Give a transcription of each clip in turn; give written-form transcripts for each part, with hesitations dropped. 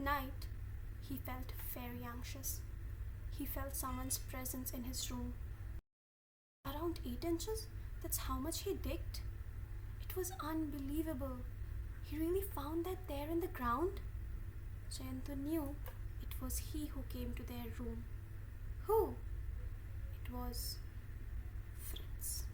night, he felt very anxious. He felt someone's presence in his room. Around 8 inches? That's how much he digged? It was unbelievable. He really found that there in the ground? Jayanto knew it was he who came to their room. Who? It was Fritz.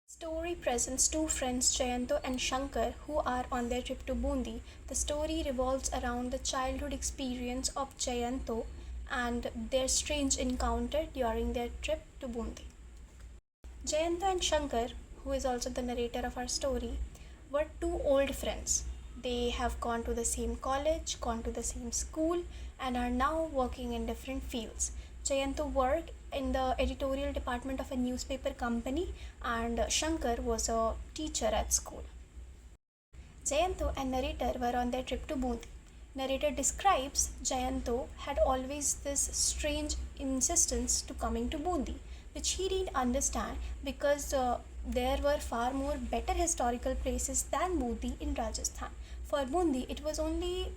Story presents two friends Jayanto and Shankar who are on their trip to Bundi. The story revolves around the childhood experience of Jayanto and their strange encounter during their trip to Bundi. Jayanto and Shankar, who is also the narrator of our story, were two old friends. They have gone to the same college, gone to the same school, and are now working in different fields. Jayanto worked in the editorial department of a newspaper company, and Shankar was a teacher at school. Jayanto and narrator were on their trip to Bundi. Narrator describes Jayanto had always this strange insistence to coming to Bundi, which he didn't understand because there were far more better historical places than Bundi in Rajasthan. For Bundi, it was only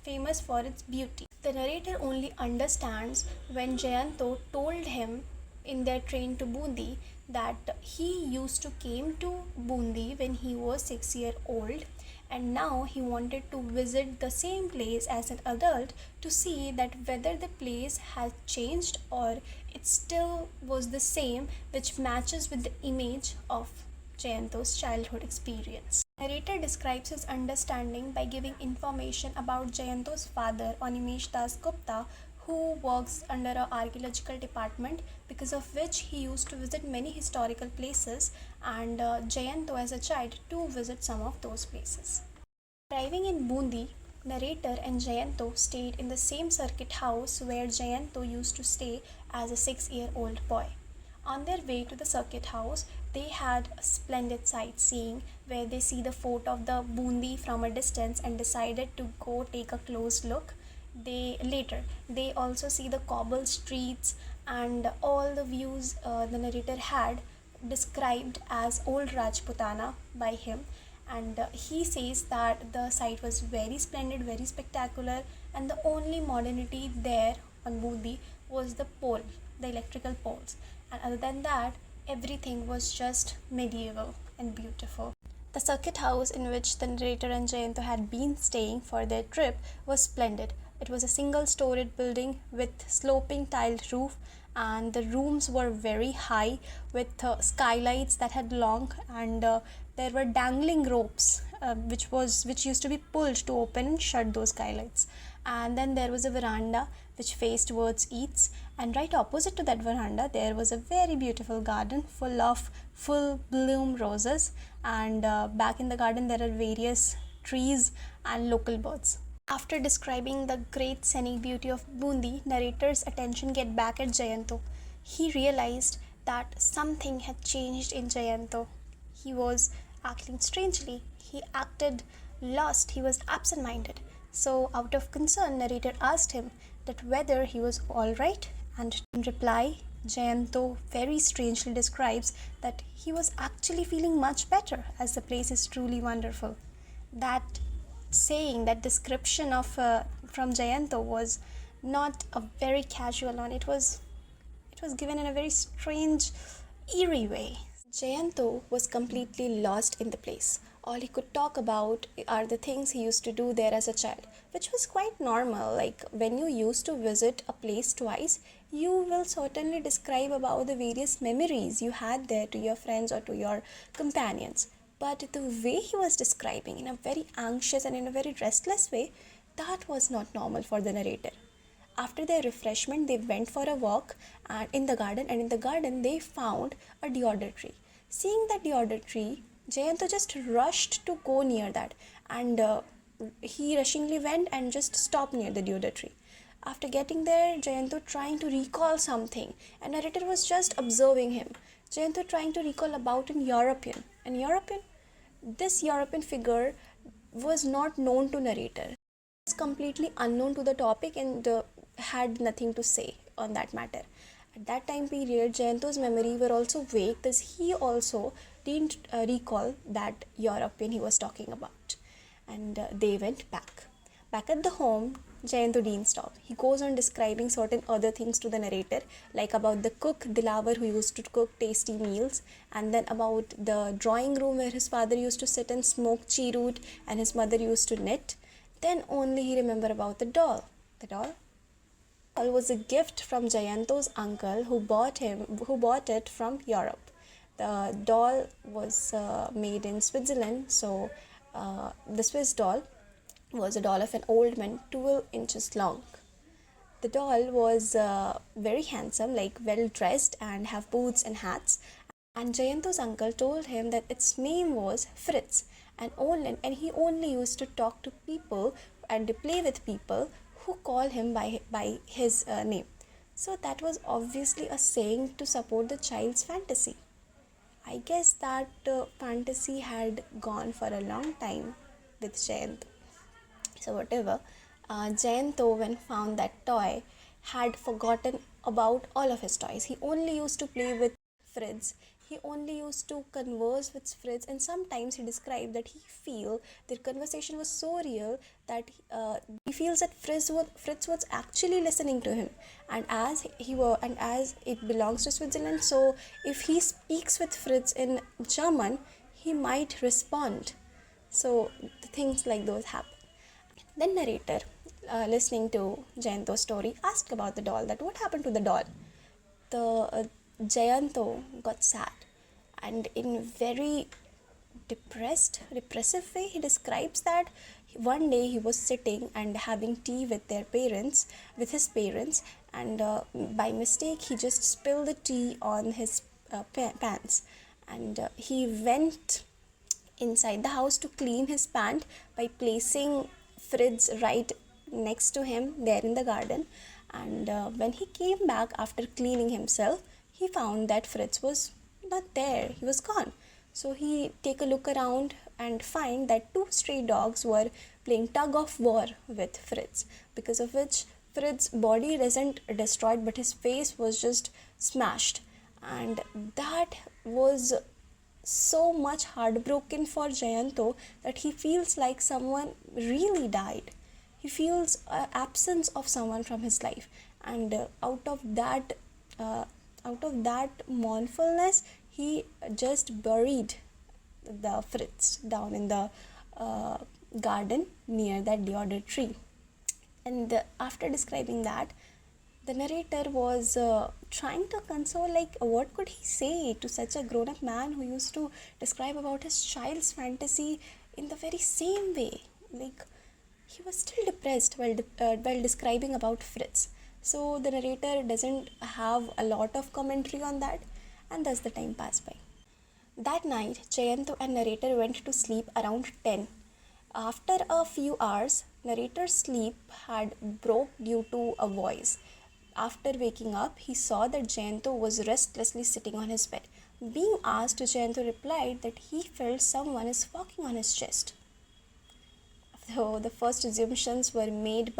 famous for its beauty. The narrator only understands when Jayanto told him in their train to Bundi that he used to came to Bundi when he was 6 years old, and now he wanted to visit the same place as an adult to see that whether the place has changed or it still was the same, which matches with the image of Jayanto's childhood experience. Narrator describes his understanding by giving information about Jayanto's father, Animesh Das Gupta, who works under an archaeological department, because of which he used to visit many historical places, and Jayanto as a child to visit some of those places. Arriving in Bundi, narrator and Jayanto stayed in the same circuit house where Jayanto used to stay as a 6-year-old boy. On their way to the circuit house, they had a splendid sightseeing where they see the fort of the Bundi from a distance and decided to go take a close look. They also see the cobble streets and all the views the narrator had described as old Rajputana by him, and he says that the site was very splendid, very spectacular, and the only modernity there on Bundi was the pole, the electrical poles, and other than that everything was just medieval and beautiful. The circuit house in which the narrator and Jayanto had been staying for their trip was splendid. It was a single-storied building with sloping tiled roof, and the rooms were very high with skylights that had long, and there were dangling ropes which used to be pulled to open and shut those skylights. And then there was a veranda which faced towards east, and right opposite to that veranda there was a very beautiful garden full of full bloom roses, and back in the garden there are various trees and local birds. After describing the great scenic beauty of Bundi, narrator's attention get back at Jayanto. He realized that something had changed in Jayanto. He was acting strangely. He acted lost. He was absent-minded. So, out of concern, narrator asked him that whether he was all right, and in reply, Jayanto very strangely describes that he was actually feeling much better, as the place is truly wonderful. That saying, that description of from Jayanto was not a very casual one. It was given in a very strange, eerie way. Jayanto was completely lost in the place. All he could talk about are the things he used to do there as a child, which was quite normal. Like when you used to visit a place twice, you will certainly describe about the various memories you had there to your friends or to your companions. But the way he was describing, in a very anxious and in a very restless way, that was not normal for the narrator. After their refreshment, they went for a walk in the garden, and in the garden they found a deodar tree. Seeing that deodar tree, Jayanto just rushed to go near that, and he rushingly went and just stopped near the deodar tree. After getting there, Jayanto trying to recall something, and narrator was just observing him. Jayanto trying to recall about an European. This European figure was not known to narrator. He was completely unknown to the topic and had nothing to say on that matter. At that time period, Jayanto's memory were also vague, thus he also didn't recall that European he was talking about. And they went back. Back at the home, Jayanto didn't stop. He goes on describing certain other things to the narrator, like about the cook Dilavar who used to cook tasty meals, and then about the drawing room where his father used to sit and smoke cheroot and his mother used to knit. Then only he remembered about the doll. The doll was a gift from Jayanto's uncle who bought it from Europe. The doll was made in Switzerland, so the Swiss doll was a doll of an old man 12 inches long. The doll was very handsome, like well dressed and have boots and hats. And Jayanto's uncle told him that its name was Fritz, and he only used to talk to people and to play with people who call him by his name. So that was obviously a saying to support the child's fantasy. I guess that fantasy had gone for a long time with Jayanto. So whatever, Jayanto, when found that toy, had forgotten about all of his toys. He only used to play with Fritz. He only used to converse with Fritz, and sometimes he described that he feel their conversation was so real that he feels that Fritz was actually listening to him. And as it belongs to Switzerland, so if he speaks with Fritz in German, he might respond. So things like those happen. Then narrator, listening to Jayanto's story, asked about the doll, that what happened to the doll. The Jayanto got sad, and in very repressive way, he describes that one day he was sitting and having tea with his parents, and by mistake he just spilled the tea on his pants, and he went inside the house to clean his pant by placing Fritz right next to him there in the garden. And when he came back after cleaning himself, he found that Fritz was not there. He was gone. So he take a look around and find that two stray dogs were playing tug of war with Fritz, because of which Fritz's body wasn't destroyed but his face was just smashed. And that was so much heartbroken for Jayanto that he feels like someone really died. He feels absence of someone from his life, and out of that mournfulness, he just buried the Fritz down in the garden near that deodar tree. And after describing that, the narrator was trying to console, like what could he say to such a grown-up man who used to describe about his child's fantasy in the very same way. Like, he was still depressed while describing about Fritz. So the narrator doesn't have a lot of commentary on that, and thus the time passed by. That night, Jayanto and narrator went to sleep around 10. After a few hours, narrator's sleep had broke due to a voice. After waking up, he saw that Jayanto was restlessly sitting on his bed. Being asked, Jayanto replied that he felt someone is walking on his chest. So the first assumptions were made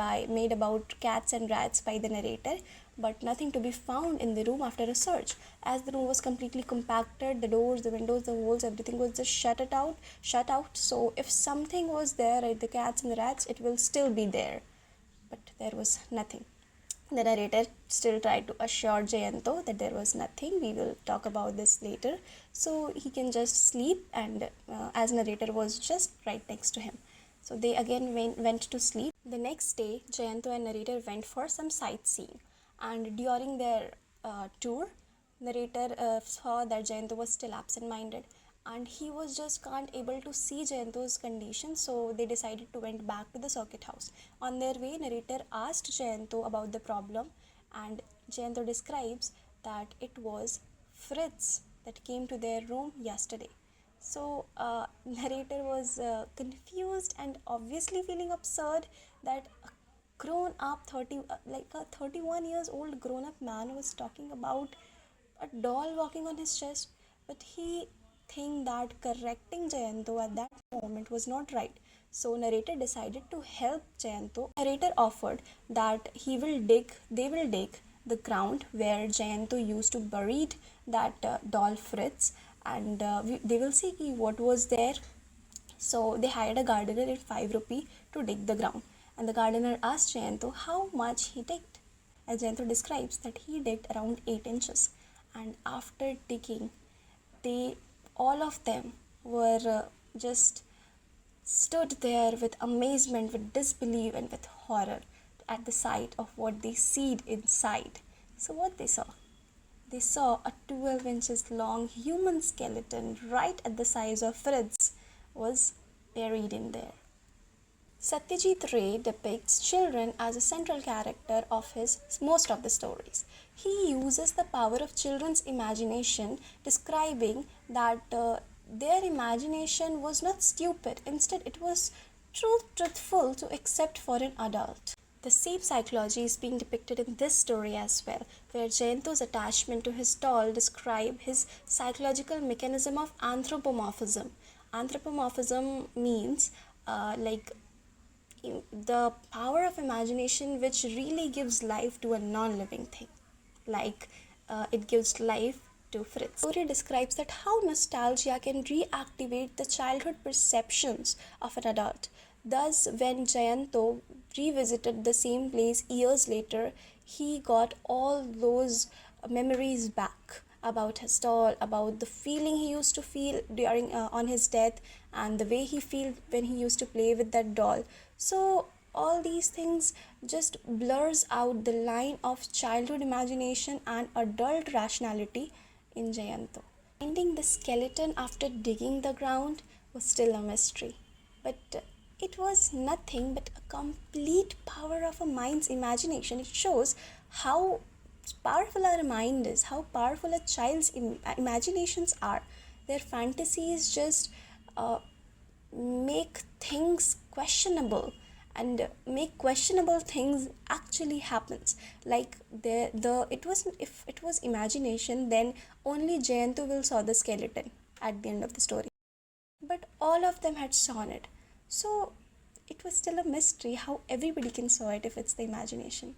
about cats and rats by the narrator, but nothing to be found in the room after a search. As the room was completely compacted, the doors, the windows, the walls, everything was just shut out. So if something was there, like the cats and the rats, it will still be there. But there was nothing. The narrator still tried to assure Jayanto that there was nothing. We will talk about this later. So he can just sleep, and as narrator was just right next to him. So they again went to sleep. The next day, Jayanto and narrator went for some sightseeing. And during their tour, narrator saw that Jayanto was still absent-minded. And he was just can't able to see Jayanto's condition, so they decided to went back to the circuit house. On their way, narrator asked Jayanto about the problem, and Jayanto describes that it was Fritz that came to their room yesterday. So narrator was confused and obviously feeling absurd that a grown up 31 years old grown up man was talking about a doll walking on his chest, but he think that correcting Jayanto at that moment was not right. So narrator decided to help Jayanto. Narrator offered that they will dig the ground where Jayanto used to buried that doll Fritz, and they will see what was there. So they hired a gardener at 5 rupee to dig the ground, and the gardener asked Jayanto how much he digged. And Jayanto describes that he digged around 8 inches, and after digging, they all of them were just stood there with amazement, with disbelief, and with horror at the sight of what they seed inside. So what they saw? They saw a 12 inches long human skeleton right at the size of Fritz was buried in there. Satyajit Ray depicts children as a central character of his most of the stories. He uses the power of children's imagination, describing that their imagination was not stupid, instead it was truthful to accept for an adult. The same psychology is being depicted in this story as well, where Jayanto's attachment to his doll describe his psychological mechanism of anthropomorphism. Anthropomorphism means like the power of imagination which really gives life to a non-living thing, like it gives life to Fritz. The story describes that how nostalgia can reactivate the childhood perceptions of an adult. Thus, when Jayanto revisited the same place years later, he got all those memories back about his doll, about the feeling he used to feel during on his death, and the way he felt when he used to play with that doll. So all these things just blurs out the line of childhood imagination and adult rationality in Jayanto. Finding the skeleton after digging the ground was still a mystery, but it was nothing but a complete power of a mind's imagination. It shows how powerful our mind is, how powerful a child's imaginations are. Their fantasies just make things questionable, and make questionable things actually happens. Like the it was, if it was imagination, then only Jayanto will saw the skeleton at the end of the story, but all of them had sawn it. So it was still a mystery how everybody can saw it if it's the imagination,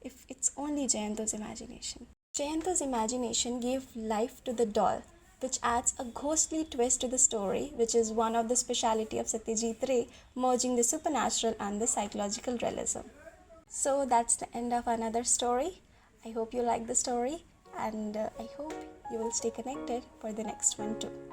if it's only Jayanto's imagination. Jayanto's imagination gave life to the doll, which adds a ghostly twist to the story, which is one of the speciality of Satyajit Ray, merging the supernatural and the psychological realism. So that's the end of another story. I hope you like the story, and I hope you will stay connected for the next one too.